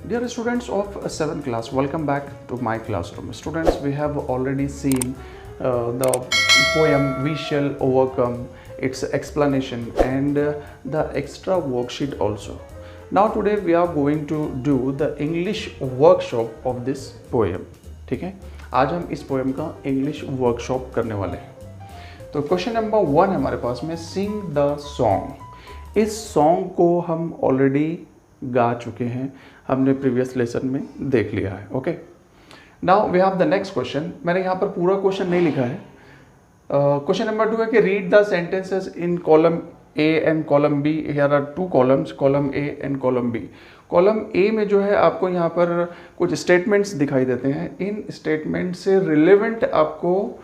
Dear students of 7th class, welcome back to my classroom. Students, we have already seen the poem We Shall Overcome, its explanation and the extra worksheet also. Now today we are going to do the English workshop of this poem. ठीक है, आज हम इस poem का English workshop करने वाले हैं. तो क्वेश्चन नंबर 1 हमारे पास में, सिंग द सॉन्ग. इस सॉन्ग को हम ऑलरेडी गा चुके हैं, हमने प्रीवियस लेसन में देख लिया है. Okay, now we have the next question. मैंने यहाँ पर पूरा क्वेश्चन नहीं लिखा है. क्वेश्चन नंबर 2 है कि read the sentences in column A and column B. Here are 2 columns, column A and column B. Column A में जो है आपको यहाँ पर कुछ स्टेटमेंट्स दिखाई देते हैं. इन स्टेटमेंट से रिलेवेंट आपको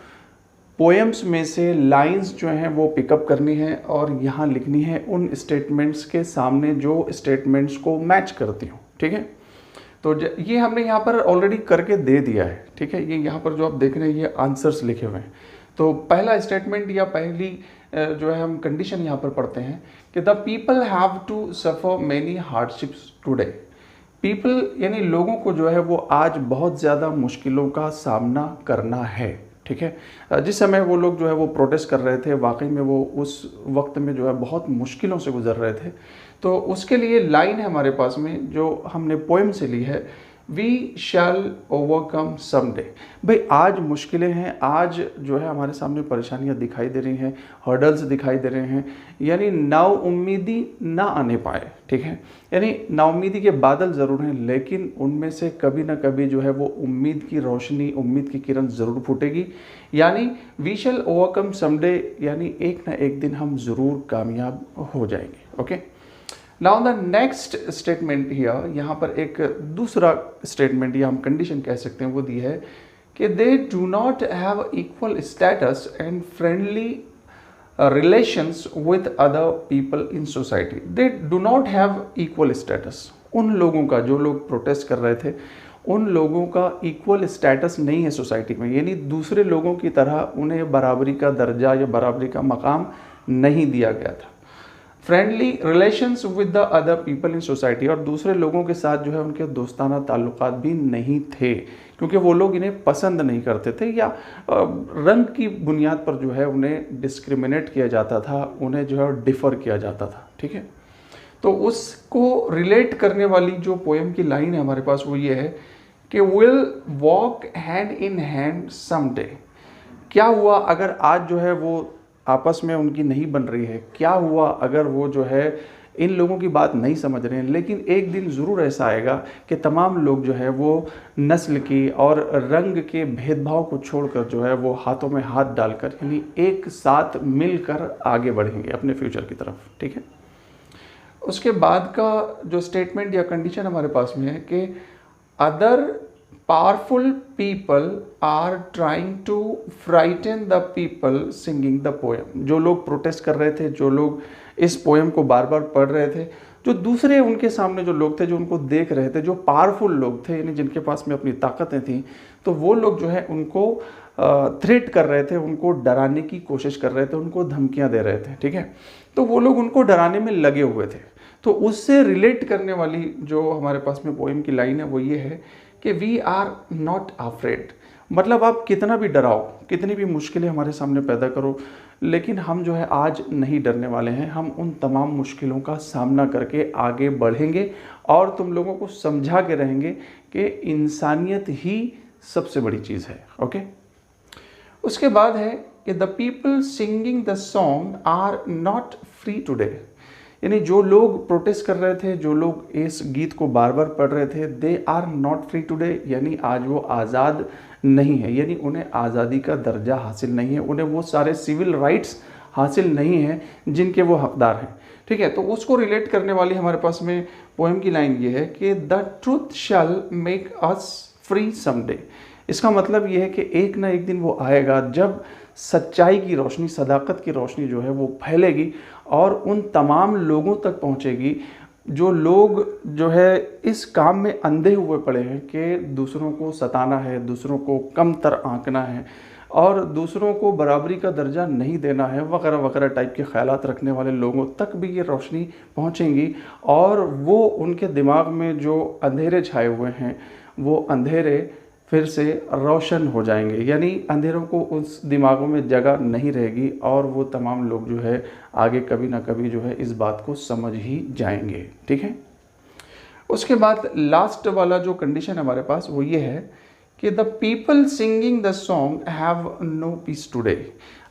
पोएम्स में से लाइंस जो हैं वो पिकअप करनी है और यहाँ लिखनी है उन स्टेटमेंट्स के सामने जो स्टेटमेंट्स को मैच करती हो. ठीक है, तो ये हमने यहाँ पर ऑलरेडी करके दे दिया है. ठीक है, ये यहाँ पर जो आप देख रहे हैं ये आंसर्स लिखे हुए हैं. तो पहला स्टेटमेंट या पहली जो है हम कंडीशन यहाँ पर पढ़ते हैं कि the people have to suffer many hardships today. People यानी लोगों को जो है वो आज बहुत ज़्यादा मुश्किलों का सामना करना है. ठीक है, जिस समय वो लोग जो है वो प्रोटेस्ट कर रहे थे, वाकई में वो उस वक्त में जो है बहुत मुश्किलों से गुजर रहे थे. तो उसके लिए लाइन है हमारे पास में जो हमने पोएम से ली है, वी शैल ओवरकम समडे. भाई आज मुश्किलें हैं, आज जो है हमारे सामने परेशानियां दिखाई दे रही हैं, हर्डल्स दिखाई दे रहे हैं, यानी नाउम्मीदी ना आने पाए. ठीक है, यानी नाउम्मीदी के बादल ज़रूर हैं, लेकिन उनमें से कभी ना कभी जो है वो उम्मीद की रोशनी, उम्मीद की किरण ज़रूर फूटेगी. यानी वी शैल ओवरकम समडे, यानी एक ना एक दिन हम ज़रूर कामयाब हो जाएंगे. Okay, now the next statement here, यहाँ पर एक दूसरा स्टेटमेंट या हम कंडीशन कह सकते हैं वो दी है कि they do not have equal status and friendly relations with other people in society. They do not have equal status. उन लोगों का, जो लोग प्रोटेस्ट कर रहे थे, उन लोगों का इक्वल स्टेटस नहीं है सोसाइटी में, यानी दूसरे लोगों की तरह उन्हें बराबरी का दर्जा या बराबरी का मकाम नहीं दिया गया था. Friendly relations with the other people in society, और दूसरे लोगों के साथ जो है उनके दोस्ताना ताल्लुकात भी नहीं थे, क्योंकि वो लोग इन्हें पसंद नहीं करते थे या रंग की बुनियाद पर जो है उन्हें डिस्क्रिमिनेट किया जाता था, उन्हें जो है डिफ़र किया जाता था. ठीक है, तो उसको रिलेट करने वाली जो पोएम की लाइन है हमारे पास वो ये है कि will walk hand in hand someday. क्या हुआ अगर आज जो है वो आपस में उनकी नहीं बन रही है, क्या हुआ अगर वो जो है इन लोगों की बात नहीं समझ रहे हैं, लेकिन एक दिन ज़रूर ऐसा आएगा कि तमाम लोग जो है वो नस्ल की और रंग के भेदभाव को छोड़कर जो है वो हाथों में हाथ डालकर यानी एक साथ मिलकर आगे बढ़ेंगे अपने फ्यूचर की तरफ. ठीक है, उसके बाद का जो स्टेटमेंट या कंडीशन हमारे पास में है कि other powerful people are trying to frighten the people singing the poem. जो लोग प्रोटेस्ट कर रहे थे, जो लोग इस पोएम को बार बार पढ़ रहे थे, जो दूसरे उनके सामने जो लोग थे, जो उनको देख रहे थे, जो पावरफुल लोग थे, यानी जिनके पास में अपनी ताकतें थीं, तो वो लोग जो है उनको थ्रेट कर रहे थे, उनको डराने की कोशिश कर रहे थे, उनको धमकियां दे रहे थे. ठीक है, तो वो लोग उनको डराने में लगे हुए थे. तो उससे रिलेट करने वाली जो हमारे पास में पोएम की लाइन है वो ये है कि वी आर नॉट अफ्रेड. मतलब आप कितना भी डराओ, कितनी भी मुश्किलें हमारे सामने पैदा करो, लेकिन हम जो है आज नहीं डरने वाले हैं. हम उन तमाम मुश्किलों का सामना करके आगे बढ़ेंगे और तुम लोगों को समझा के रहेंगे कि इंसानियत ही सबसे बड़ी चीज़ है. ओके, उसके बाद है कि the people singing the song are not free today. यानी जो लोग प्रोटेस्ट कर रहे थे, जो लोग इस गीत को बार बार पढ़ रहे थे, they are not free today, यानी आज वो आज़ाद नहीं है, यानी उन्हें आज़ादी का दर्जा हासिल नहीं है, उन्हें वो सारे सिविल राइट्स हासिल नहीं हैं जिनके वो हकदार हैं. ठीक है, तो उसको रिलेट करने वाली हमारे पास में पोएम की लाइन ये है कि the truth shell make us free someday. इसका मतलब ये है कि एक ना एक दिन वो आएगा जब सच्चाई की रोशनी, सदाकत की रोशनी जो है वो फैलेगी और उन तमाम लोगों तक पहुंचेगी जो लोग जो है इस काम में अंधे हुए पड़े हैं कि दूसरों को सताना है, दूसरों को कमतर आंकना है, और दूसरों को बराबरी का दर्जा नहीं देना है वगैरह वगैरह टाइप के ख्यालात रखने वाले लोगों तक भी ये रोशनी पहुंचेंगी और वो उनके दिमाग में जो अंधेरे छाए हुए हैं वो अंधेरे फिर से रोशन हो जाएंगे, यानी अंधेरों को उस दिमागों में जगह नहीं रहेगी और वो तमाम लोग जो है आगे कभी ना कभी जो है इस बात को समझ ही जाएंगे। ठीक है, उसके बाद लास्ट वाला जो कंडीशन हमारे पास वो ये है कि the people singing the song have no peace today.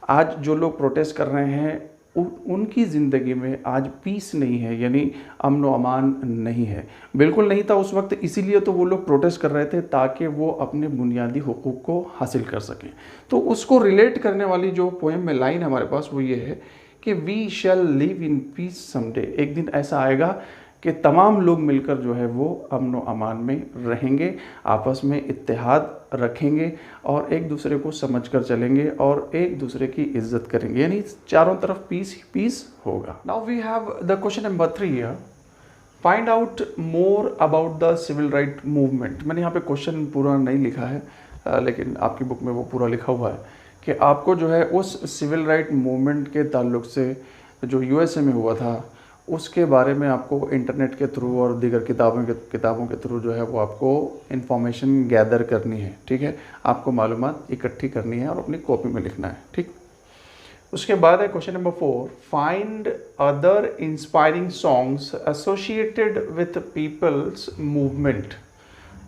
आज जो लोग प्रोटेस्ट कर रहे हैं उनकी ज़िंदगी में आज पीस नहीं है, यानी अमन व अमान नहीं है, बिल्कुल नहीं था उस वक्त। इसीलिए तो वो लोग प्रोटेस्ट कर रहे थे ताकि वो अपने बुनियादी हुकूक को हासिल कर सकें। तो उसको रिलेट करने वाली जो पोएम में लाइन हमारे पास वो ये है कि we shall live in peace someday. एक दिन ऐसा आएगा कि तमाम लोग मिलकर जो है वो अमन व अमान में रहेंगे, आपस में इत्तेहाद रखेंगे और एक दूसरे को समझकर चलेंगे और एक दूसरे की इज्जत करेंगे, यानी चारों तरफ पीस ही पीस होगा। Now we have the question number 3 here, find out more about the civil right movement. मैंने यहाँ पे क्वेश्चन पूरा नहीं लिखा है, लेकिन आपकी बुक में वो पूरा लिखा हुआ है कि आपको जो है उस सिविल राइट मूवमेंट के ताल्लुक से जो यूएसए में हुआ था उसके बारे में आपको इंटरनेट के थ्रू और दीगर किताबों के थ्रू जो है वो आपको इन्फॉर्मेशन गैदर करनी है। ठीक है, आपको मालूमात इकट्ठी करनी है और अपनी कॉपी में लिखना है। ठीक, उसके बाद है question number 4, find other inspiring songs associated with people's movement.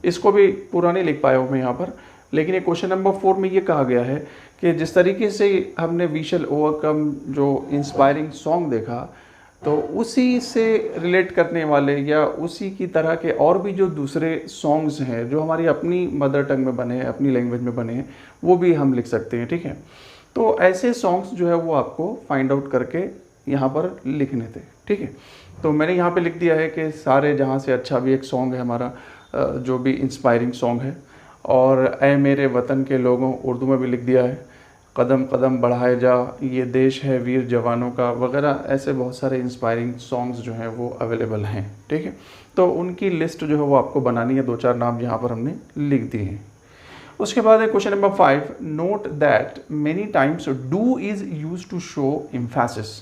इसको भी पूरा नहीं लिख पाया हूँ मैं यहाँ पर, लेकिन ये क्वेश्चन नंबर 4 में ये कहा गया है कि जिस तरीके से हमने वी शैल ओवरकम जो इंस्पायरिंग सॉन्ग देखा तो उसी से रिलेट करने वाले या उसी की तरह के और भी जो दूसरे सॉन्ग्स हैं जो हमारी अपनी मदर टंग में बने हैं, अपनी लैंग्वेज में बने हैं, वो भी हम लिख सकते हैं। ठीक है, तो ऐसे सॉन्ग्स जो है वो आपको फाइंड आउट करके यहाँ पर लिखने थे। ठीक है, तो मैंने यहाँ पे लिख दिया है कि सारे जहाँ से अच्छा भी एक सॉन्ग है हमारा जो भी इंस्पायरिंग सॉन्ग है, और ऐ मेरे वतन के लोगों उर्दू में भी लिख दिया है, कदम कदम बढ़ाए जा, ये देश है वीर जवानों का, वगैरह ऐसे बहुत सारे इंस्पायरिंग सॉन्ग्स जो हैं वो अवेलेबल हैं। ठीक है, तो उनकी लिस्ट जो है वो आपको बनानी है, 2-4 नाम यहाँ पर हमने लिख दिए हैं। उसके बाद है question number 5, note that many times do is use to show emphasis.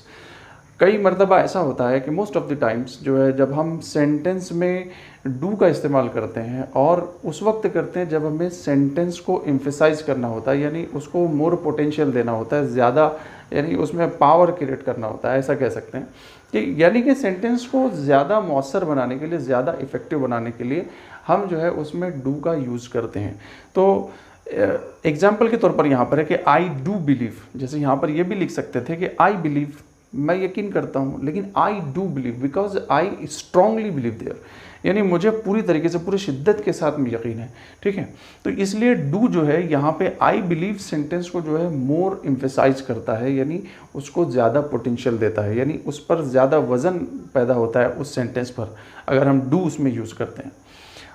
कई मरतबा ऐसा होता है कि मोस्ट ऑफ द टाइम्स जो है जब हम सेंटेंस में डू का इस्तेमाल करते हैं और उस वक्त करते हैं जब हमें सेंटेंस को एम्फेसाइज करना होता है, यानी उसको मोर पोटेंशियल देना होता है, ज़्यादा यानी उसमें पावर क्रिएट करना होता है, ऐसा कह सकते हैं कि यानी कि सेंटेंस को ज़्यादा मौसर बनाने के लिए, ज़्यादा इफ़ेक्टिव बनाने के लिए हम जो है उसमें डू का यूज़ करते हैं। तो एग्जाम्पल के तौर पर यहाँ पर है कि आई डू बिलीव, जैसे यहाँ पर ये भी लिख सकते थे कि आई बिलीव, मैं यकीन करता हूँ, लेकिन I do believe because I strongly believe there, यानी मुझे पूरी तरीके से पूरी शिद्दत के साथ में यकीन है। ठीक है, तो इसलिए डू जो है यहाँ पे आई बिलीव सेंटेंस को जो है मोर एम्फेसाइज करता है, यानी उसको ज़्यादा पोटेंशियल देता है, यानी उस पर ज़्यादा वज़न पैदा होता है उस सेंटेंस पर अगर हम डू उसमें यूज़ करते हैं।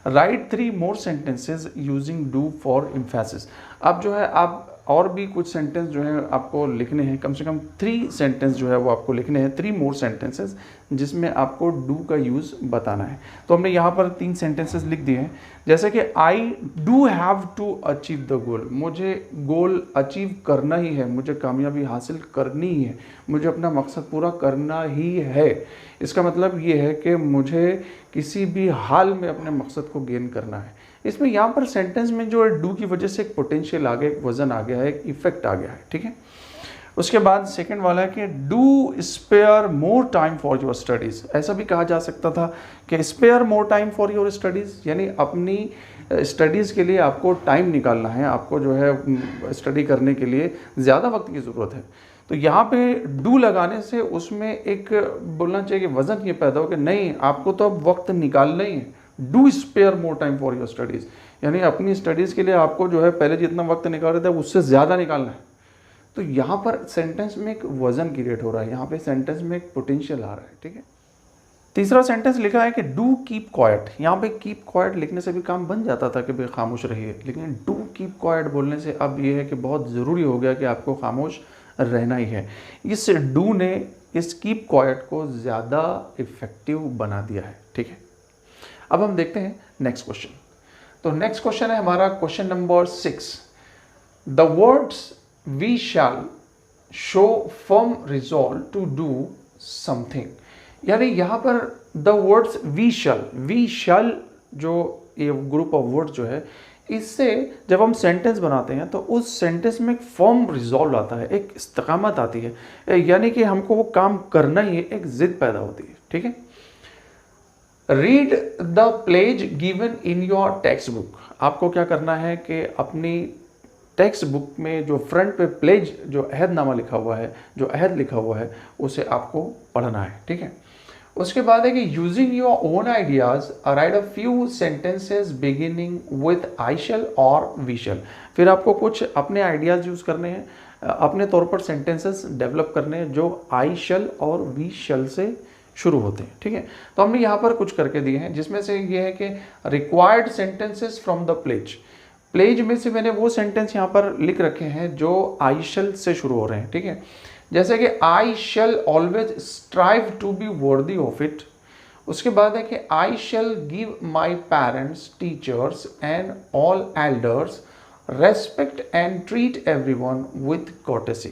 Right 3 more sentences using do for emphasis. अब जो है आप और भी कुछ सेंटेंस जो है आपको लिखने हैं, कम से कम 3 सेंटेंस जो है वो आपको लिखने हैं, 3 मोर सेंटेंसेस जिसमें आपको डू का यूज़ बताना है। तो हमने यहाँ पर 3 सेंटेंसेस लिख दिए हैं, जैसे कि I do have to achieve the goal, मुझे गोल अचीव करना ही है, मुझे कामयाबी हासिल करनी ही है, मुझे अपना मकसद पूरा करना ही है। इसका मतलब ये है कि मुझे किसी भी हाल में अपने मकसद को गेन करना है। इसमें यहाँ पर सेंटेंस में जो डू की वजह से एक पोटेंशियल आ गया, एक वजन आ गया है, एक इफेक्ट आ गया है। ठीक है, उसके बाद सेकंड वाला है कि do spare more time for your studies. ऐसा भी कहा जा सकता था कि spare more time for your studies, यानी अपनी स्टडीज़ के लिए आपको टाइम निकालना है, आपको जो है स्टडी करने के लिए ज़्यादा वक्त की ज़रूरत है। तो यहाँ पे डू लगाने से उसमें एक बोलना चाहिए कि वज़न ये पैदा हो कि नहीं, आपको तो अब वक्त निकालना ही है। Do spare more time for your studies, यानी अपनी स्टडीज़ के लिए आपको जो है पहले जितना वक्त निकाल रहे थे उससे ज़्यादा निकालना है। तो यहाँ पर सेंटेंस में एक वज़न क्रिएट हो रहा है, यहाँ पे सेंटेंस में एक पोटेंशियल आ रहा है। ठीक है, तीसरा सेंटेंस लिखा है कि डू कीप क्वाइट। यहाँ पे कीप क्वाइट लिखने से भी काम बन जाता था कि भाई खामोश रहिए, लेकिन डू कीप क्वाइट बोलने से अब ये है कि बहुत ज़रूरी हो गया कि आपको खामोश रहना ही है। इस डू ने इस कीप क्वाइट को ज़्यादा इफेक्टिव बना दिया है। ठीक है, अब हम देखते हैं नेक्स्ट क्वेश्चन। तो नेक्स्ट क्वेश्चन है हमारा question number 6, the words we shall show firm resolve to do something, यानी यहाँ पर द वर्ड्स वी शैल जो ये ग्रुप ऑफ वर्ड जो है, इससे जब हम सेंटेंस बनाते हैं तो उस सेंटेंस में एक फर्म रिजॉल्व आता है, एक इस्तकामत आती है, यानी कि हमको वो काम करना ही है, एक जिद पैदा होती है। ठीक है। Read the pledge given in your textbook, आपको क्या करना है कि अपनी टेक्स्ट बुक में जो फ्रंट पे प्लेज जो अहदनामा लिखा हुआ है, जो अहद लिखा हुआ है, उसे आपको पढ़ना है। ठीक है। उसके बाद है कि using your own ideas write a few sentences beginning with I shall और वी शैल, फिर आपको कुछ अपने आइडियाज यूज करने हैं, अपने तौर पर सेंटेंसेस डेवलप करने हैं जो आई शैल और वी शैल से शुरू होते हैं। ठीक है। तो हमने यहाँ पर कुछ करके दिए हैं, जिसमें से ये है कि required sentences from the pledge में से मैंने वो सेंटेंस यहाँ पर लिख रखे हैं जो आई शैल से शुरू हो रहे हैं। ठीक है। जैसे कि I shall always strive to be worthy of it. उसके बाद है कि I shall give my parents, teachers and all elders respect and treat everyone with courtesy।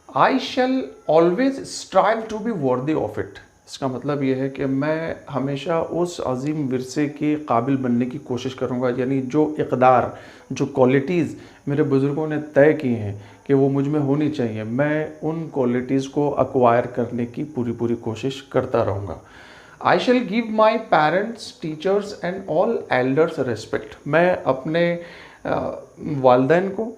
I shall always strive to be worthy of it, इसका मतलब ये है कि मैं हमेशा उस अजीम विरसे के काबिल बनने की कोशिश करूँगा, यानी जो इक़दार, जो क्वालिटीज़ मेरे बुज़ुर्गों ने तय की हैं कि वो मुझ में होनी चाहिए, मैं उन क्वालिटीज़ को एक्वायर करने की पूरी कोशिश करता रहूँगा। I shall give my parents, teachers and all elders respect, मैं अपने वालिदैन को,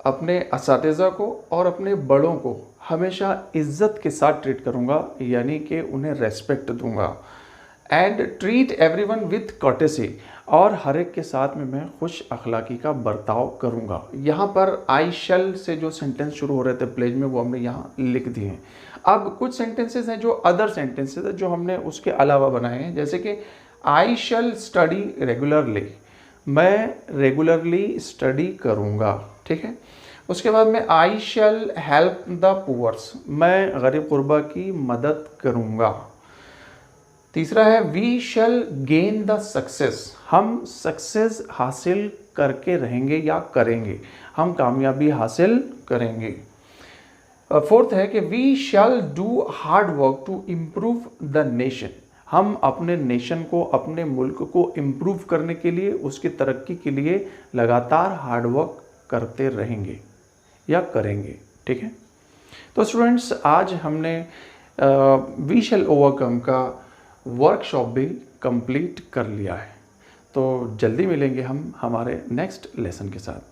अपने असातिज़ा को और अपने बड़ों को हमेशा इज़्ज़त के साथ ट्रीट करूँगा, यानी कि उन्हें रेस्पेक्ट दूंगा। And treat everyone with courtesy, और हर एक के साथ में मैं खुश अखलाकी का बर्ताव करूँगा। यहाँ पर आई शैल से जो सेंटेंस शुरू हो रहे थे प्लेज में, वो हमने यहाँ लिख दिए हैं। अब कुछ सेंटेंसेस हैं जो अदर सेंटेंसेस हैं जो हमने उसके अलावा बनाए हैं, जैसे कि आई शैल स्टडी रेगुलरली, मैं रेगुलरली स्टडी करूँगा। ठीक है। उसके बाद में I shall help the poors, मैं गरीब गुरबा की मदद करूँगा। तीसरा है we shall gain the success, हम सक्सेस हासिल करके रहेंगे या करेंगे, हम कामयाबी हासिल करेंगे। फोर्थ है कि we shall do hard work to improve the nation, हम अपने नेशन को, अपने मुल्क को इम्प्रूव करने के लिए, उसकी तरक्की के लिए लगातार हार्ड वर्क करते रहेंगे या करेंगे। ठीक है। तो स्टूडेंट्स, आज हमने वी शैल ओवरकम का वर्कशॉप भी कंप्लीट कर लिया है। तो जल्दी मिलेंगे हम हमारे नेक्स्ट लेसन के साथ।